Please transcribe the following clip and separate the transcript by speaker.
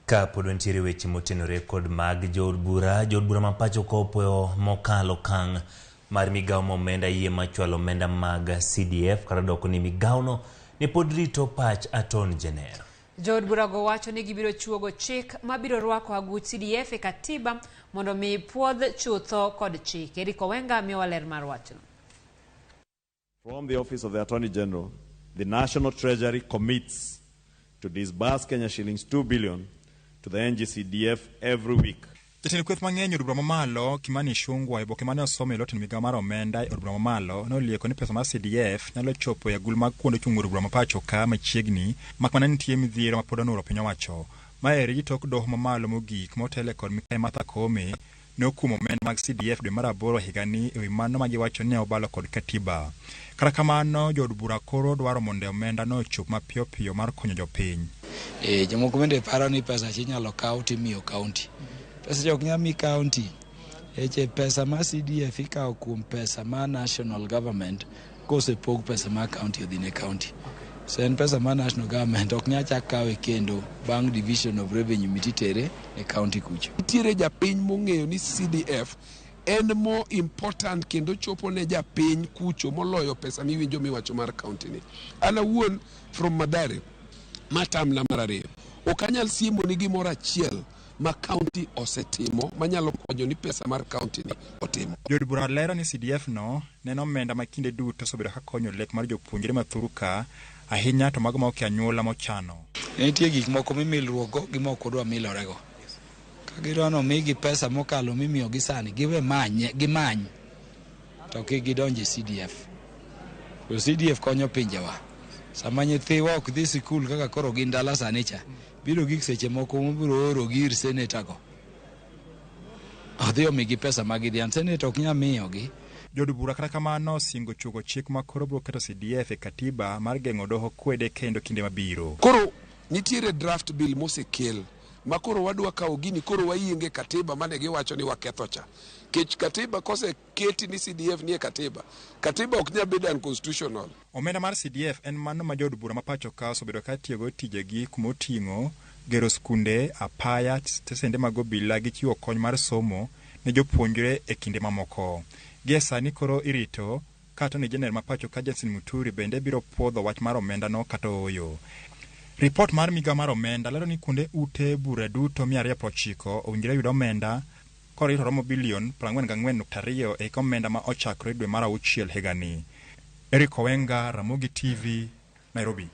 Speaker 1: Kapod ntiere weche motenore kod mag jood bura ma pacho kopo mokalo kang' mar migao momenda yie machwalo omenda mag CDF kata doko ni migao ne pod rito pach Attorney General.
Speaker 2: Jood bura go wacho ni gibiro chuogo chik mabiro rwako aguch CDF e katiba mondo mi puodh chutho kod chik. Wenga miwa ler mar wachno.
Speaker 3: From the Office of the Attorney General, the National Treasury commits to disburse Kenya shillings 2 billion to the NGCDF every week.
Speaker 4: Jatend kweth mang'eny od bura mamalo Kimani Shungwa e boke mane osomo e loten migao mar omenda e od bura mamalo nolieko ni pesa mar CDF nyalo chopo e agul mag kuonde chung' od bura mapacho ka machiegni makmana nitie midhiero ma pod onuro piny owacho. Maeri tok doho mamalo mogik motele kod Mikai Martha Koome ne okumo omenda mag CDF dwe mar 8 higani e wi mano ma giwacho ni obalo kod katiba. Kata kamano jood bura koro dwaro mondo omenda no ochop mapiyo piyo mar konyo jopiny.
Speaker 5: Jomoko bende paro ni pesa inyalo kaw timiyo kaunti. Pesa jok nyalo mi kaunti. Pesa ma CDF ikawo kuom pesa ma national government kosepog pesa ma kaunti odhi ne kaunti. En pesa ma national government ok nyal chak kawe kendo bang' division of revenue mititere ne kaunti kucho.
Speaker 6: Nitiere japiny mong'eyo ni CDF en more important kendo chopo ne japiny kucho moloyo pesa miwinjo miwacho mar kaunti ni. An awuon from Madare matamla mar ariyo. Ok anyal siemo ni gimoro achiel ma kaunti osetimo manyalo konyo ni pesa mar kaunti ni otimo.
Speaker 4: Jood bura lero ni CDF no neno omenda ma kinde duto osebedo ka konyo lek mar jopuonjre mathuru ka ahinya to mago ma ok anyuola mochano.
Speaker 5: Nitie gik moko mimilruogo gi moko dwa milorego. Ka girono migi pesa mokalo mimiyo gi sani giwe gimany to kik gidonje CDF. To CDF konyo pinjewa. Sama nyithiwa ok dhi sikul kaka koro gin dala sani cha biro gik seche moko mobiro oro gir senator go. Adhi omigi pesa magidhian senator ok nya miyogi.
Speaker 4: Jood bura kata kamano singo chuogo chik ma koro biro keto CDF e katiba mar geng'o doho kwede kendo kinde mabiro.
Speaker 6: Koro nitiere draft bill mosekel ma koro wadwa kawo gini koro wayienge katiba mane giwacho ni waketho cha. Kech katiba kose keti ni CDF nie katiba ok nya bedo unconstitutional.
Speaker 4: Omenda mar CDF en mano ma jood bura mapacho ka osebedo ka tiyogo tijegi kumoting'o gero skunde, apaya, stesende mag obila gi chiwo kony mar somo ne jopuonjre e kinde mamoko. Gie sani koro irito ka Attorney General mapacho ka Justin Muturi bende biro puodho wach mar omenda no kata oyo. Report mar migao mar omenda lero ni kuonde ute bura duto 290 owinjore yud omenda korito romo bilion 44.2 e omenda ma ochakore dwe mar 6 higani. Wenga, Ramogi TV, Nairobi.